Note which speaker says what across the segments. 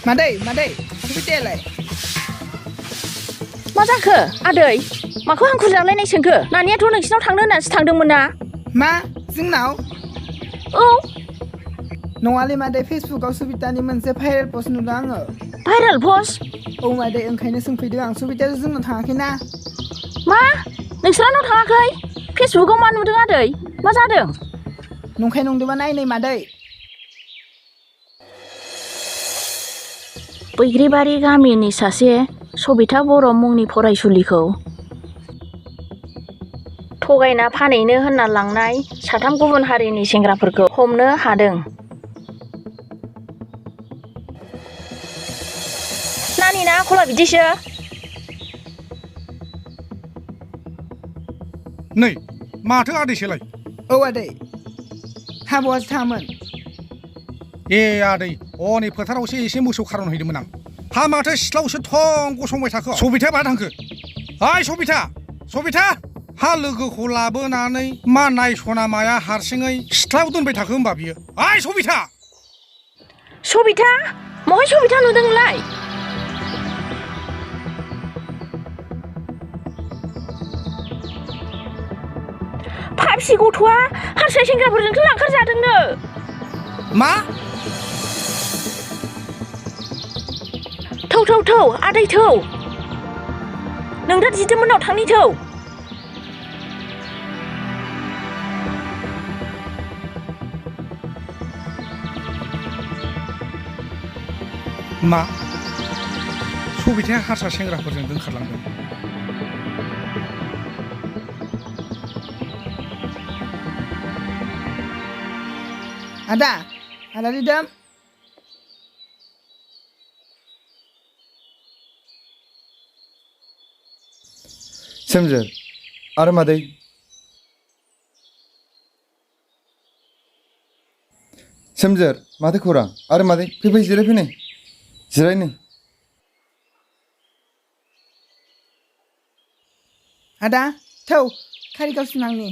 Speaker 1: मादै फैदेलाय
Speaker 2: मा जाखो आदै माखौ हांखुर जालायनाय सोंखो नानियाथ' नोंसिनाव थांनो होननानैसो थांदोंमोन ना
Speaker 1: मा जोंनाव
Speaker 2: औ
Speaker 1: नङालै मादै फेसबुकाव सुबितानि मोनसे भाइरेल पस्ट नुदों आङो
Speaker 2: भाइरेल पस्ट
Speaker 1: औ मादै ओंखायनो सोंफैदों आं सुबितायाथ' जोंनाव थाङाखैना
Speaker 2: मा नोंस्रानाव थाङाखै फेसबुकाव मा नुदों आदै मा जादों
Speaker 1: नंखाय नंदोंबा नायनै मादै
Speaker 2: बैग्रिबारि गामिनि सासे सबिता बर' मुंनि फरायसुलिखौ थगायना फानहैनो होनना लांनाय साथाम गुबुन हारिनि सेंग्राफोरखौ हमनो हादों नानिना आखला बिदिसो
Speaker 3: नै माथो आदैसोलाय
Speaker 1: औ आदै हाबायासो थाङामोन
Speaker 3: ए आदै नै फोथारावसो एसे मोसौ खारन हैदोंमोन आं हा माथो सिथ्लावसो थं गसंबाय थाखो सबिताया बहा थांखो ओइ सबिता हा लोगोखौ लाबोनानै मा नायस'ना माया हारसिङै सिथ्लायाव दोनबाय थाखो होमबा बियो ओइ सबिता
Speaker 2: महाय सबिता नुदोंलाय फाबसि गथ'आ हारसा सेंग्राफोरजोंसो लांखारजादोंनो
Speaker 3: मा
Speaker 2: थौ आदै थौ नोंथां जिदोमोननाव थांनि थौ
Speaker 3: मा सबिताया हारसा सेंग्राफोरजों दोनखारलांदों
Speaker 1: आदा दिदोम
Speaker 4: सोमजोर आरो मादै सोमजोर माथो खौरां आरो मादै फै जिरायफैनाय जिरायनो
Speaker 1: आदा थौ कारिगावसिम थांनि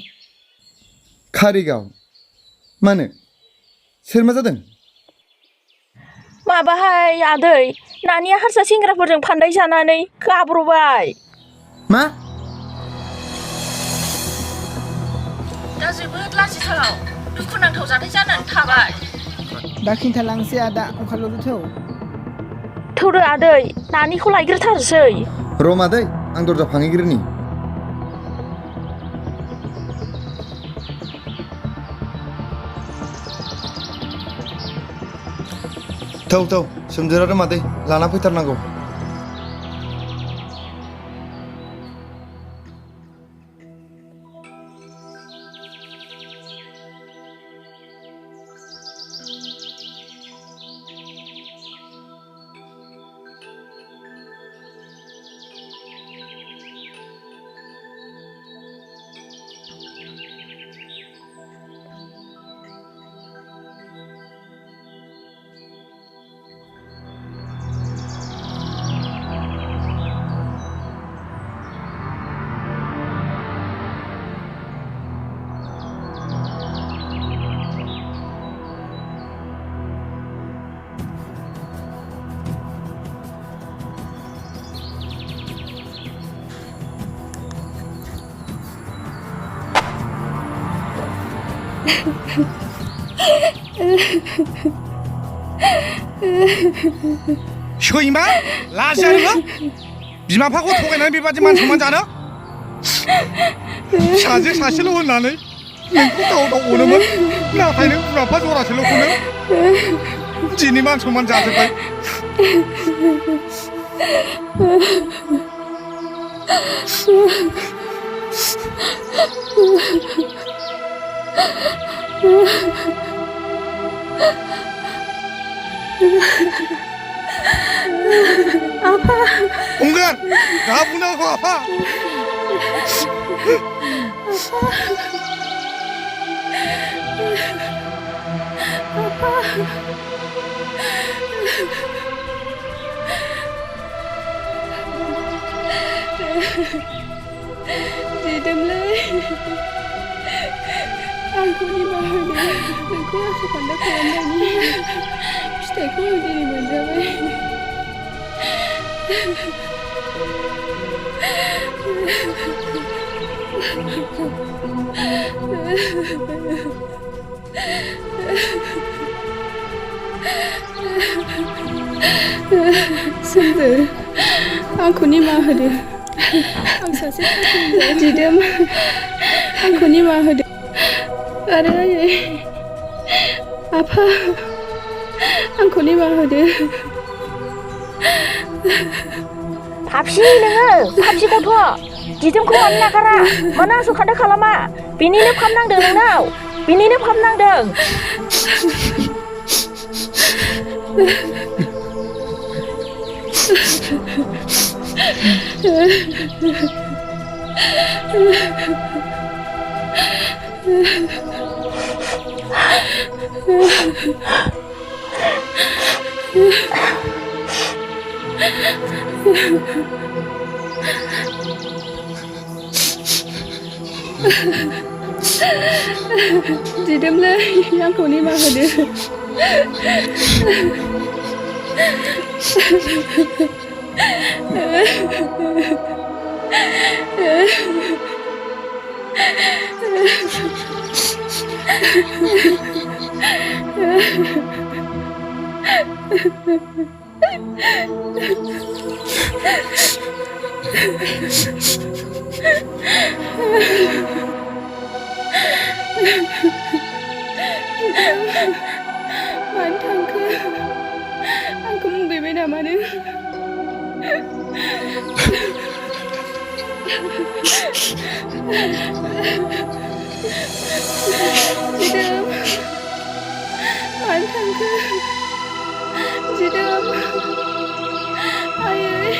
Speaker 4: कारिगाव मानो सोर मा जादों
Speaker 2: माबाहाय आदै नानिया हारसा सेंग्राफोरजों फान्दाय जानानै गाब्र'बाय
Speaker 4: मा
Speaker 2: दा जोबोद लाजिथाव दुखुनांथाव जाथाय जानानै थाबाय
Speaker 1: दा खिन्थालांसै आदा ओंखारल'दो
Speaker 2: थौदो आदै नानिखौ लायग्रोथारसै
Speaker 4: र' मादै आं दरजा फांहैग्रोनि थौ सोमजोर आरो मादै लाना फैथारनांगौ
Speaker 3: सैमा लाजिया नोङो बिमा बिफाखौ थगायनानै बेबादि मान सनमान जानो फिसाजो सासेल' होननानै नोंखौ दाव अनोमोन नाथाय नों बिमा बिफा जरासेल'खौनो दिनै मान सनमान जाजोब्बाय
Speaker 2: Apa?
Speaker 3: Enggak, gak punya aku apa.
Speaker 5: Didamlah. Aku ni bahagia. Aku rasa pandai pandai ni. फिथाइखौ दिनै मोनजाबाय सोमदोर आंखौ निमाहा होदो आं सासे फाग्लि दिदोम आंखौ निमाहा होदो आरो आयै आफा आंखौ निमाहा होदो
Speaker 2: फाबसि नोङो फाबसि गथ' दिदोमखौ मानो नागारा मानो आसुखान्दा खालामा बिनिनो फाम नांदों नोंनाव बिनिनो फाम नांदों
Speaker 5: दिदोमलै आंखौ निमाहा होदो मानो थांखो आंखौ मुगैबाय नामा नों दिदोम मानो थांखो दिदोम आयै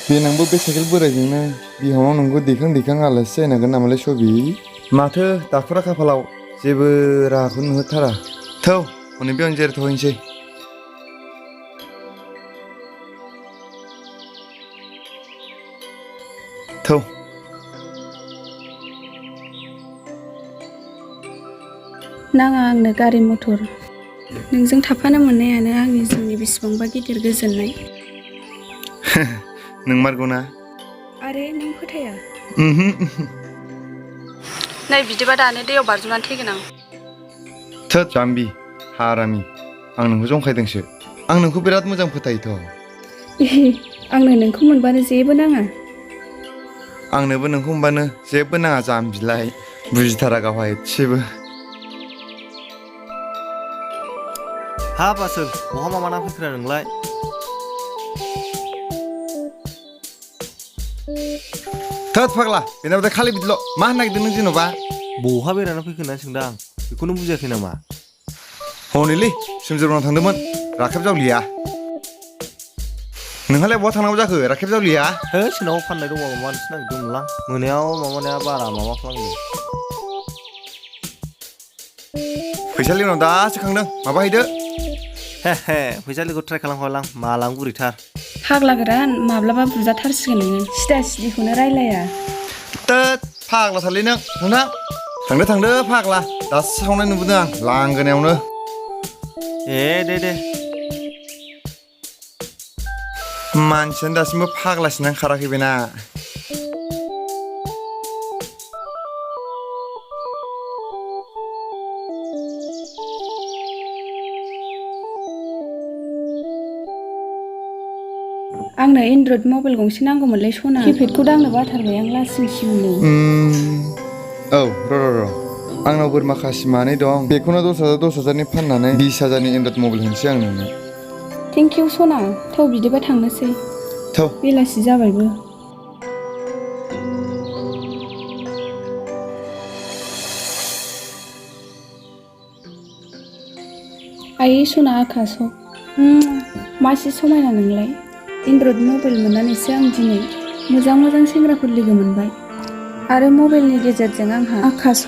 Speaker 4: देनांबो बे साइकेल बोरायजोंनो बिहावनाव नोंखौ दैखां आलासि जाहैनांगोन नामालाय सबि माथो दाखुरा खाफालाव जेबो राहाखौ नुहुरथारा थौ हनै बेयावनो जिरायथ'हैनोसै थौ
Speaker 5: नाङा आंनो गारि मथर नोंजों थाफानो मोननायानो आंनि जिउनि बेसेबांबा गिदिर गोजोननाय
Speaker 4: नोंमारगौना
Speaker 5: आरे नों फोथाया नै बिदिबा दानो दैयाव बारजुमनानै थैगोन आं
Speaker 4: थोद जाम्बि हारामि आं नोंखौ जंखायदोंसो आं नोंखौ बिराद मोजां फोथायोथ'
Speaker 5: आंनो नोंखौ मोनबानो जेबो नाङा
Speaker 4: आंनोबो नोंखौ मोनबानो जेबो नाङा जाम्बिलाय बुजिथारा गावहा एसेबो
Speaker 6: हा बासोल बहा मा माना फैखोना नोंलाय
Speaker 4: थोद फाग्ला बेनाबथाय खालि बिदिल' मा होननो नागिरदों नों जेन'बा
Speaker 6: बहा बेरायना फैखो होनना सोंदों आं बेखौनो बुजियाखै नामा
Speaker 4: हनैलै सोमजोरनाव थांदोंमोन राखेब जावलिया नोंहालाय बहा थांनांगौ जाखो राखेब जावलिया
Speaker 6: हे सोरनाव फाननाय दंबा मानोसो नागिरदोंमोनलां मोनायाव माबानाया बारा माबा खालामदों
Speaker 4: फैसालि उनाव दासो खांदों माबा हैदो
Speaker 6: हे फैसालिखौ ट्राइ खालामखालां मालां गुरैथार
Speaker 5: फाग्ला गोरान माब्लाबा बुजाथारसिगोन नोङो सिदा सिदिखौनो रायलाया
Speaker 4: थोद फाग्लाथारलै नों थांदो फाग्ला दासो सावनाय नुबोदों आं लांगोनायावनो
Speaker 6: दे
Speaker 4: मानसियानो दासिमबो फाग्लासिनानै खाराखै बेना
Speaker 5: आंनो एन्ड्रइड मबाइल गंसे नांगौमोनलै सना किपेडखौ दांनो बाथारबाय आं लासिं सिंनो
Speaker 4: औ र' आंनाव बोरमा खासि मानै दं बेखौनो 10,000 फाननानै 20,000नि एन्ड्रइड मबाइल होनोसै आं नोंनो
Speaker 5: थेंक इउ सना थौ बिदिबा थांनोसै
Speaker 4: थौ
Speaker 5: बेलासि जाबायबो आयै सना आकाश मासे समायना नोंलाय एन्ड्रइड मबाइल मोननानैसो आं दिनै मोजां सेंग्राफोर लोगो मोनबाय आरो मबाइलनि गेजेरजों आंहा आकाश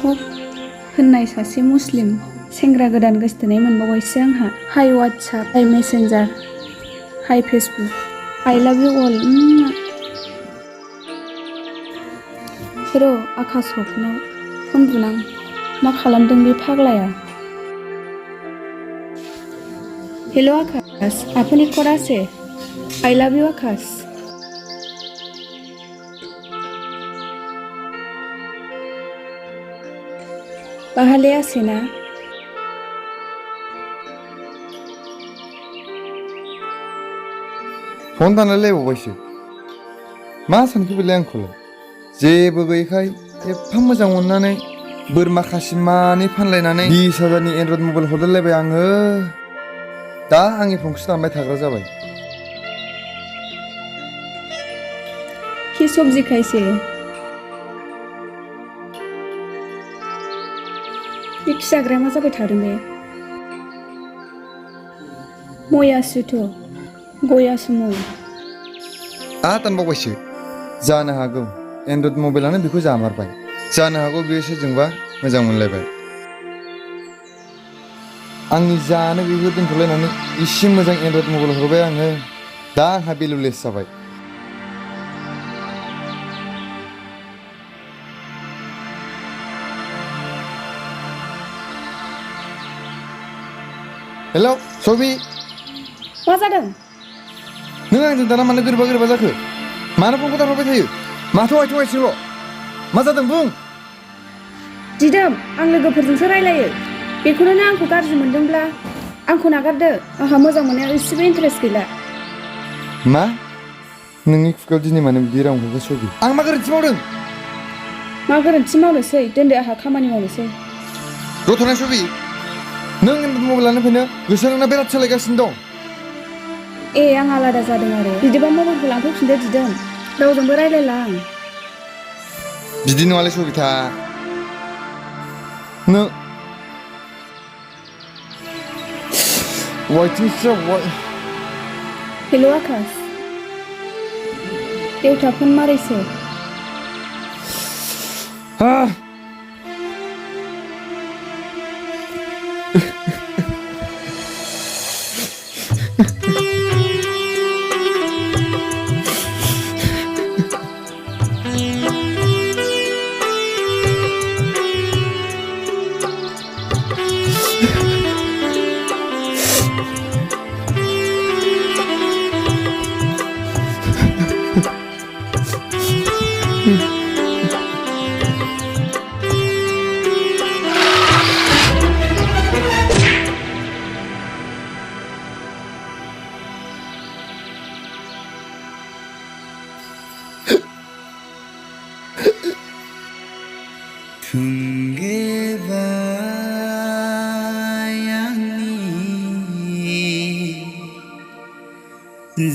Speaker 5: होननाय सासे मुस्लिम सेंग्रा गोदान गोसथोनाय मोनबावबायसो आंहा हाय वाट्सएप हाय मेसेन्जार हाय फेसबुक आइ लाभ इउ अल र' आकाश हफनाव फन बुनां मा खालामदों बे फाग्लाया हेल' आकाश आपनि कड আছে आइ लाभ इउ आकाश বাহালে আছে না
Speaker 4: फन दानलायलायबावबायसो मा सानखो बेलाय आंखौलाय जेबो गैयैखाय एफा मोजां अननानै बोरमा खासि मानै फानलायनानै 20,000नि एन्ड्रइड मबाइल हरलायलायबाय आङो दा आंनि फनखौसो दानबाय थाग्रा जाबाय
Speaker 5: কি সবজি খাইছে बे खिजाग्राया मा जाबाय थादों बे मयासोथ' गयासो मय
Speaker 4: दानबावबायसो जानो हागौ एन्ड्रइड मबाइलानो बेखौ जामारबाय जानो हागौ बेयो सोरजोंबा मोजां मोनलायबाय आंनि जानो गैयिखौ दोनथ'लायनानै इसे मोजां एन्ड्रइड मबाइल हरबाय आङो दा आंहा भेलुलेस जाबाय हेलौ सबि
Speaker 5: मा जादों
Speaker 4: नों आंजों दाना मानो गोरोबा गोरोबा जाखो मानो फनखौ दानहरबाय थायो माथो थगायथोंल' मा जादों बुं
Speaker 5: दिदोम आं लोगोफोरजोंसो रायलायो बेखौनो नों आंखौ गाज्रि मोनदोंब्ला आंखौ नागारदो आंहा मोजां मोननायाव एसेबो इन्टारेस्ट गैला
Speaker 4: मा नोंनि खुगायाव दिनै मानो बिदि राव ओंखारखो सबि आं मा गोरोन्थि मावदों
Speaker 5: मा गोरोन्थि मावनोसै दोनदो आंहा खामानि मावनोसै
Speaker 4: रथ'नाय सबि नों एन्ड्रइड मबाइल लानायनिफ्रायनो गोसोआ नोंना बिराद सोलायगासिनो दं
Speaker 5: ए आं आलादा जादों आरो बिदिबा मबाइलखौ लांफैफिनदो दिदोम रावजोंबो रायलायला आं
Speaker 4: बिदि नङालै सबिता नों
Speaker 5: हेल' आकाश देउथा फन मारैसो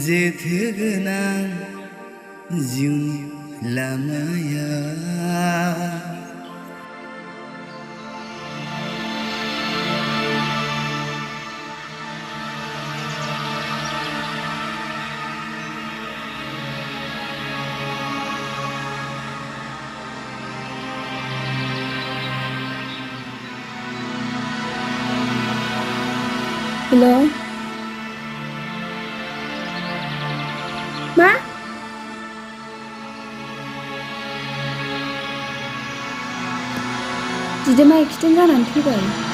Speaker 7: जेथो गोनां जिउनि लामाया
Speaker 5: हेल' मा दिदोमा एक्सिडेन्ट जानानै थैबाय